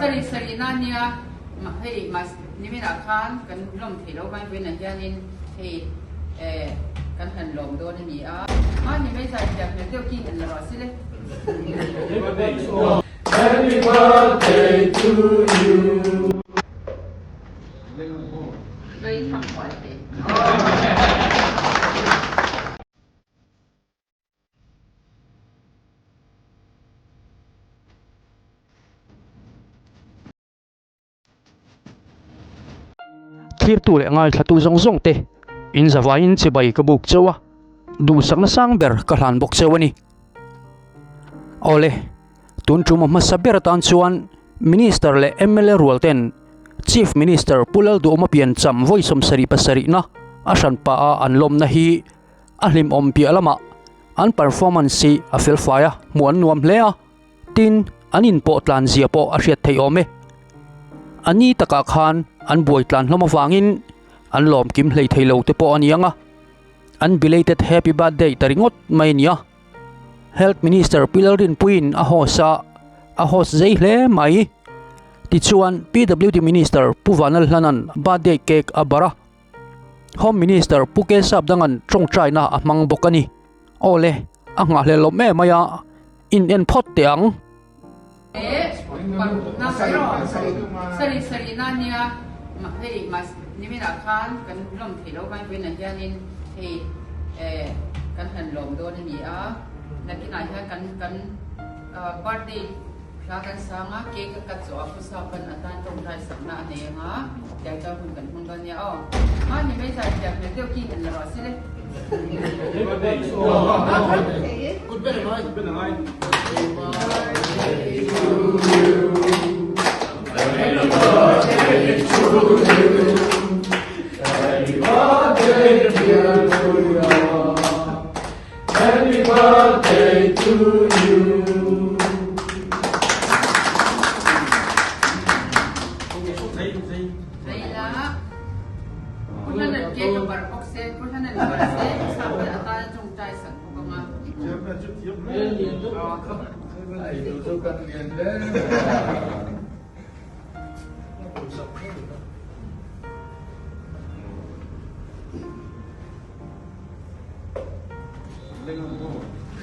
sari nania hei mas nimina khan kan lom thilo kan pin na hianin hei kan han lom do ni a ma ni mai sai jak ne teu ki an la sile Happy birthday to you. Gây thẳng khỏi thế. Thir tu le ngai thatu zong zong te in zawain che bai ka buk chawa du sakna sang ber ka hlan bok chawani ole tun chuma masaber tan chuan minister le MLA rualten chief minister pulal du ma pian cham voi som sari pasari na asan pa a an lawmna hi a hlimawm pi alama an performance a fel faya muan nuam hlea tin anin po tlan zia po a hriat thei ome ani taka khan an buai tlan hloma wangin an lawm kim hlei theilo te po anianga an belated happy birthday taringot mai nia health minister pilarin puin a hos zai hle mai ti chuan PWD minister puwanal hlanan birthday cake abara home minister puke sap dangan chongtrai na amang bokani ole anga hle lo me maya in en phot teang sari nania hei mas nimina khan kan lom thilo kan pin na hianin hei kan han lom do ni a nakina hian kan birthday kan sanga cake ka chaw pusa kan atan tong dai sakna ne nga ya ta hun kan hun kan ya o ma ni mai sai jak ne teu ki an la sile Good bit of mine. Happy birthday to you. Happy birthday dear Julia. Happy birthday to you.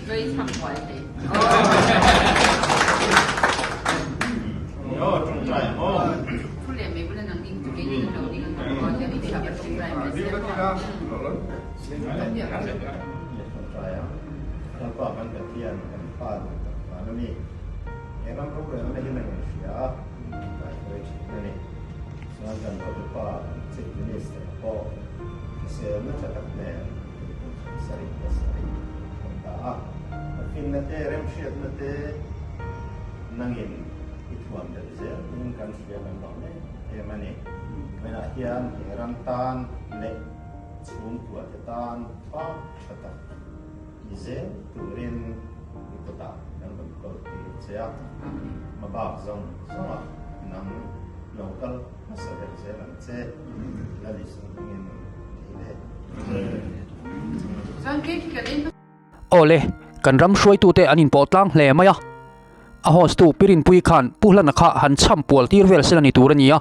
Gây thẳng khỏi thế. Thu lệ mấy bữa nay nắng đi cái gì đầu đi nắng có cái gì gặp trong trai mà sẽ có. Yang kau akan ketian empat mana ni? Yang kau boleh mana yang Malaysia? Baik, ini. Sekarang kau lupa cik jenis kau saya mencatat ni sering. Tak. Tapi nanti remsiat nanti nangin itu ambil je. Ini kan sudah memang ni. Yang mana? Mana kian rantan le sun tua ketan pa kata. Ize turin ikota yang berkoti saya mabak zong sama nang local masalah saya nanti lagi sungguhin ini. ole kan ram shroi tu te anin potlang hle maya a hos tu pirin pui khan puhlan kha han cham pol tir vel selani turania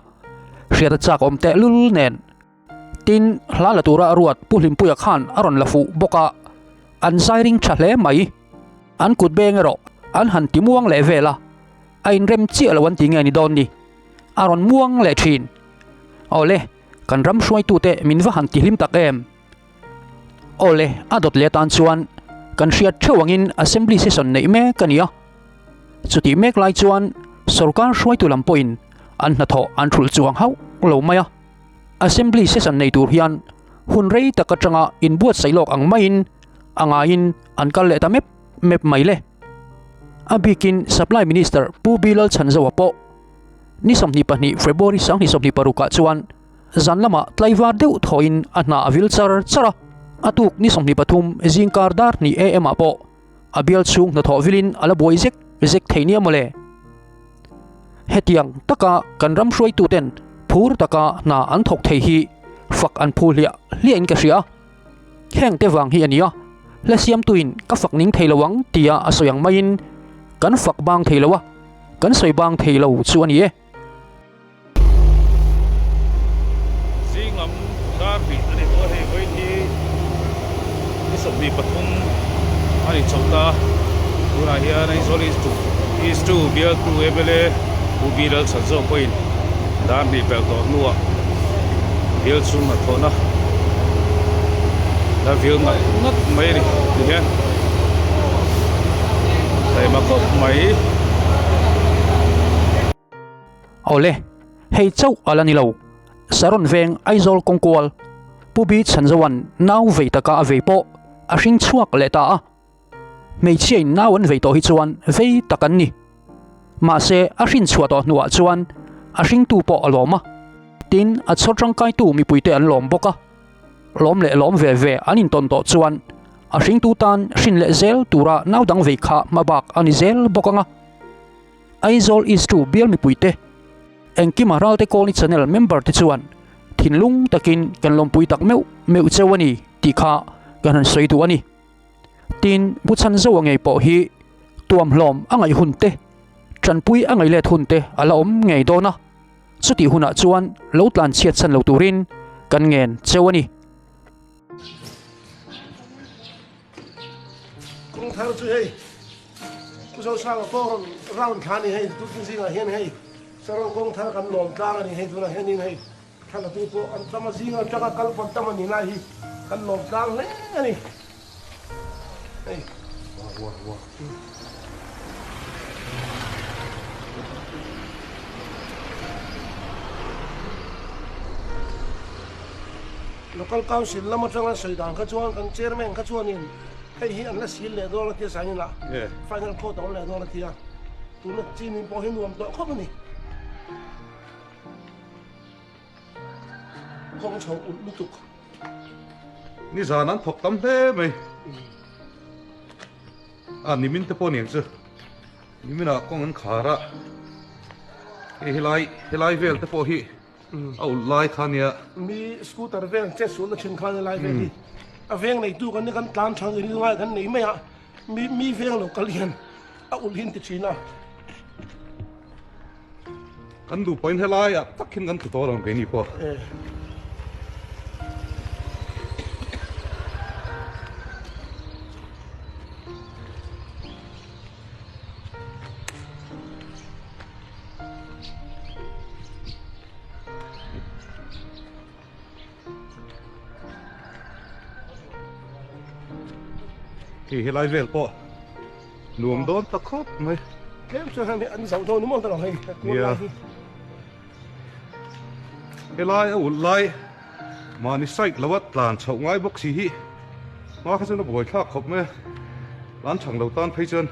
hriat chak om te lul nen tin hlala tura ruat puhlim puya khan aron lafu boka an sairing thle mai an kut bengero an han timuang le vela ain rem chi alawan ti nge ni don ni aron muang le thin ole kan ram shroi tu te minwa han ti hlim tak em ole adot le tan chuan kan hriat thewangin assembly session nei me kania chuti mek lai chuan sarkar hruai tu lampoin an hnathawh an thul chuang hau lo maya assembly session nei tur hian hun rei takatanga in buat sailok ang main anga in an kal le ta mep mai le abikin supply minister pu bilal chanzawa po ni somni pani February sang ni somni paruka chuan zanlama tlaiwar deuh thoin ana avil chara atuk ni somni pathum jingkardar ni ema po abial chung na tho vilin ala boi zek theinia mole hetiang taka kanram shroi tu ten phur taka na an thok thei hi fak an phulia lian ka ria heng te wang hi ania la siam tuin ka fak ning theilawang tia asoyang main kan fak bang theilawa kan soi bang theilo chu ani e sập đi bật thung anh đi chọc ta tu này here này rồi is to build to ebele ubi dal sản xuất coin đan bị bèo to nua build xuống mà thôi na đã build mà ngất mấy đi nhé thầy mà có mấy ole hei chau alani lo saron veng aizol kongkwal pubi chanzawan nau veitaka aveipo a hring chuak le ta a mei chiai nau an veito hi chuan vei takan ni ma se a hrin chuato nuwa chuan a hring tu po aloma tin a chotang kai tu mi puite an lom boka lom le lom ve ve anin ton to chuan a hring tu tan hrin le zel tura nau dang veikha mabak ani zel bokanga aizol is to bial mi puite engki maral te call ni channel member te chuan thinlung takin kan lompui tak meu chewani ti kha kan han soi tu ani tin buchan zo ngei po hi tuam hlom angai hunte tranpui angai let hunte ala om ngei dona chuti huna chuan lo tlan chiat chan lo turin kan ngen chewani kung thar chu hei ku so sa ko round khani hei tu tin singa hian hei sarong kung thar kan lom tlang ani hei tu na hian hei thala tu po an tama singa chaka kalpon tama ni lai hi kan lom tlang le ani hei wa local council lama changa soidan ka chuan kan chairman ka chuan in hei hi an la sil le do la ti sa ni la final code on le do la ti a tu na chin in po hin nuam to khop ni kong chou un lu tuk ni za nan thok tam thế mày ni min te po niang chu ni min a kong an khara helai vel te po hi au lai khania mi scooter ven che su na chin khan lai ve ni a veng nei tu kan ni kan tlam thang ri ngai kan nei me a mi veng lo kalian a ul hin ti china kan du point helai a takin kan tu to ron ke ni po thì helai vel po nuông đón ta khóc mày kem cho han an zau tho nu mon ta lo hei helai u lai mà ni sai lawat tlan chau ngai bok si hi ma kha chen boi kha khop me lan chang lo tan phei chen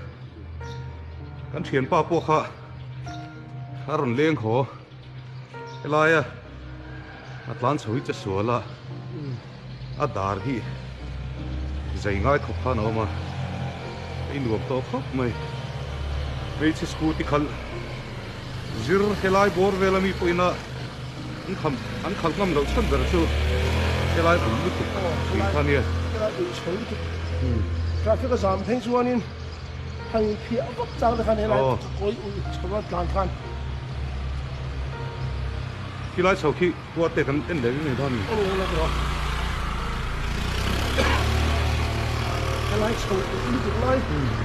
kan thian pa po kha aron leng kho helai a atlan chhui cha suala a dar hi dạy ngay khóc pha nào mà anh nuông to khóc mày mấy chiếc scooty khăn zir helai bor vela mi poina anh khăn ngâm đâu chân giờ chứ helai cũng lúc thì khăn nhỉ traffic cái giảm thấy xua nên thằng phía góc trang khăn helai coi cho nó làm khăn khi lái sau khi qua tết anh để cái này thôi lai chou lu tu lai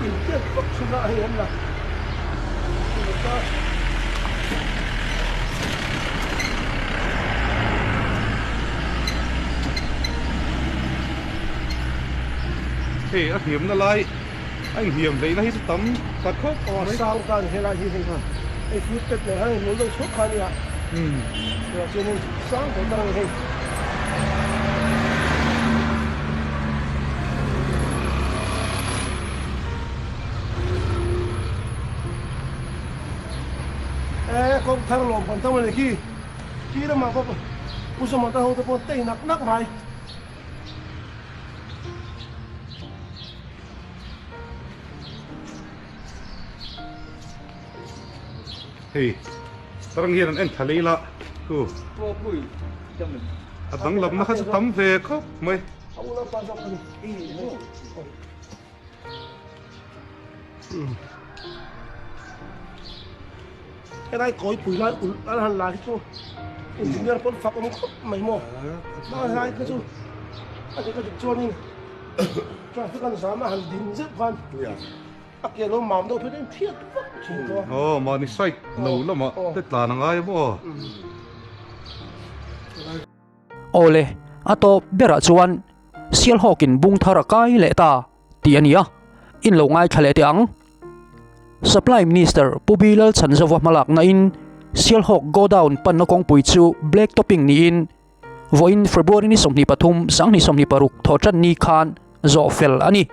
in te pak chuna hi an la hey anh hiểm nó lai anh hiểm đấy nó hết tấm cắt khóc sao kan helai hi hi ha ai phút tết này hay nó lo chok khan ya rồi cho nên sáng có đang hay con thằng lồng còn tao này khi đó mà có usah mà tao tao tây nặng mày hey tarang hian an thali la ku a dang lam na kha tam ve khop mai cái này coi bùi lại ăn hàng lại cái chú engineer con phật ông mày mò nó hai cái chú anh cái chua đi traffic kan sama han din zep kan akia lo mam do phe thiet vak chi to mà ni site nấu lắm mà tết là năng ai bo ole ato bera chuan Sialhawkin bung thara kai le ta ti ania in lo ngai thale te ang Supply Minister Pubilal Chanzawa malak na in Sialhawk go down pan na kong pui chu black topping ni in voin February ni somni pathum sang ni somni paruk thochan ni khan zo fel ani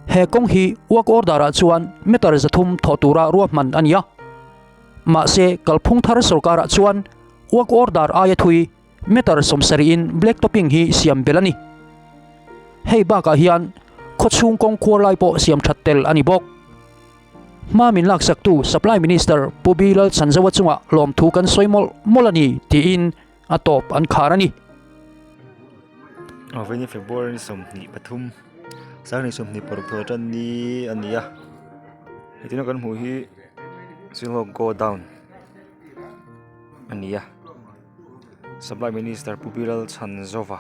he kong hi work order a chuan metar zathum thotura ruaman ania ma se kalphungthar sarkar chuan work order aya thui metar somsari in black topping hi siam belani hei ba ka hian khochung kong khorlai po siam thattel ani bok ma min lak sak tu Supply Minister Pubilal Chanzawa chunga lom thu kan soimol molani ti in atop an kharani Veni February somni pathum sang ni somni paruk thotan ni ania itina kan mu hi Sialhawk go down ania Supply Minister Pubilal Chanzawa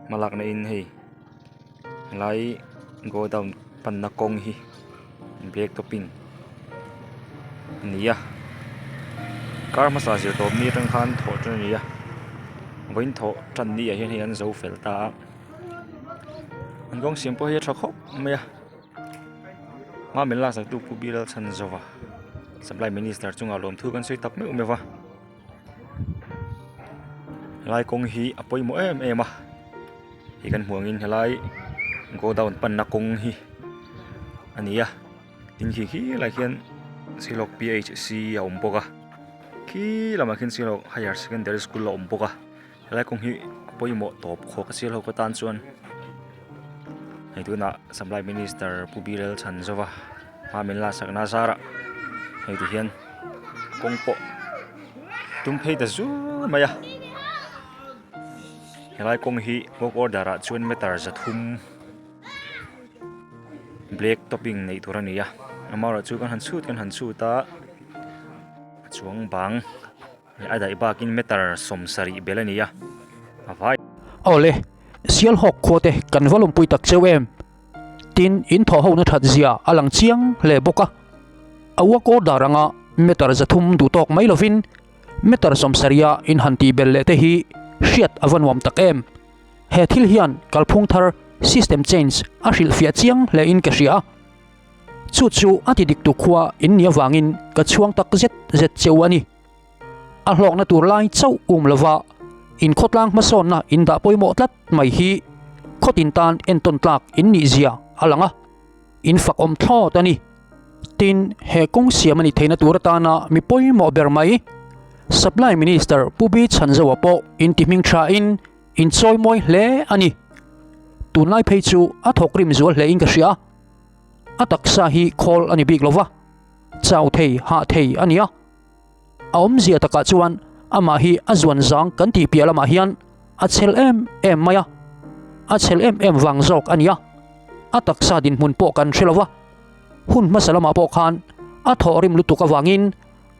malak na in hei lai go down pan na kong hi black topping nia car massage to mi tang khan tho tran nia voin tho tran ni hian hian zo fel ta an gong sim po hi thakho me ma min la sak tu Pubilal Chanzawa Supply Minister chunga lom thu kan soi tap me umewa lai kong hi apoi mo em a hi kan huangin helai go down pan na kong hi ania tin khi lai hian Sialhawk PHC a ompoka khi lama khin Sialhawk higher secondary school la ompoka lai kong hi poimo top kho ka Sialhawk tan chuan hei tuna Supply Minister Pubilal Chanzawa ma min la sakna sara hei ti hian kong po tum phei da zu maya helai kong hi work order a chuan metar zathum black topping nei turania amara chu kan han chu ta chuang bang ada ibakin metar somsari belania avai ole Sialhawk khote kan valum pui tak chewem tin in tho ho na that zia alang chiang le boka awa ko daranga metar zathum du tok mai lovin metar somsaria in hanti belle te hi hriat avanwam takem he thil hian kalphungthar system change a hril fia chiang le in ka hria chu ati dik tu khwa in nia wangin ka chuang tak zet chewani a hlok na tur lai chau lawa in khotlang mason na in da poimo tlat mai hi khotin tan en ton tlak in ni zia alanga in fak om tho tani tin he kong siamani theina tur ta na mi poimo ber mai Supply Minister Pubi Chanzawa po in timing tra in choi moi hle ani tunlai phei chu a thokrim zual hle in ka hria ataksa hi khol ani big lova chau thei ha thei ania aom zia taka chuan ama hi azwan zang kan ti pialama hian a chel em maya a chel em wang zok ania ataksa din mun po kan threlova hun masalama po khan a thorim lutuka wangin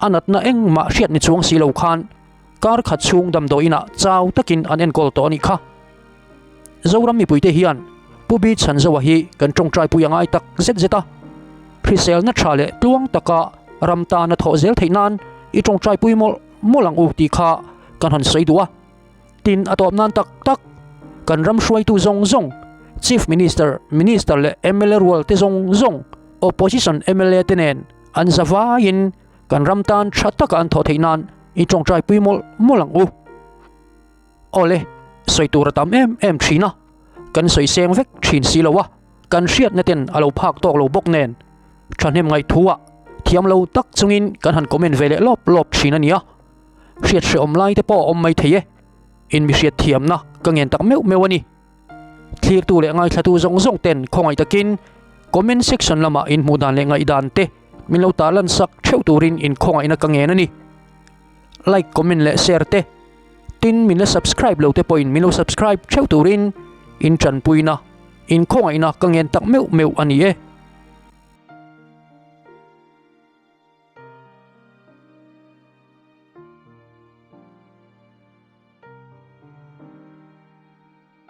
anat na eng ma hriat ni chuang silo khan kar khat chung dam do ina chau takin an en kol to ni kha zoram mi puite hian Pubi Chanzawa hi kan tong trai puyangai tak zeta prisel na thale tuang taka ramta na tho zel theinan I tong trai puimol molang u ti kha kan han sei duwa tin atop nan tak kan ram shwai tu zong Chief Minister le MLA role te zong opposition MLA tenen an zawa in kan ramtan thataka an tho theinan I tong trai puimol molang u ole soi tu ratam em thina kan soi seng vek thin silowa kan hriat na ten alo phak tok lo bok nen thanem ngai thuwa thiam lo tak chungin kan han comment vele lop thina nia hriat hre om lai te po om mai theye in mi hriat thiam na kangen tak mewani thlir tu le ngai thatu zong ten khongai takin comment section lama in mudan le ngai dan te min lo talan sak theu turin in khongai na kangen ani like comment le share te tin min la subscribe lo te point min lo subscribe theu turin in chan puina in khongai na kangen tak meu ani e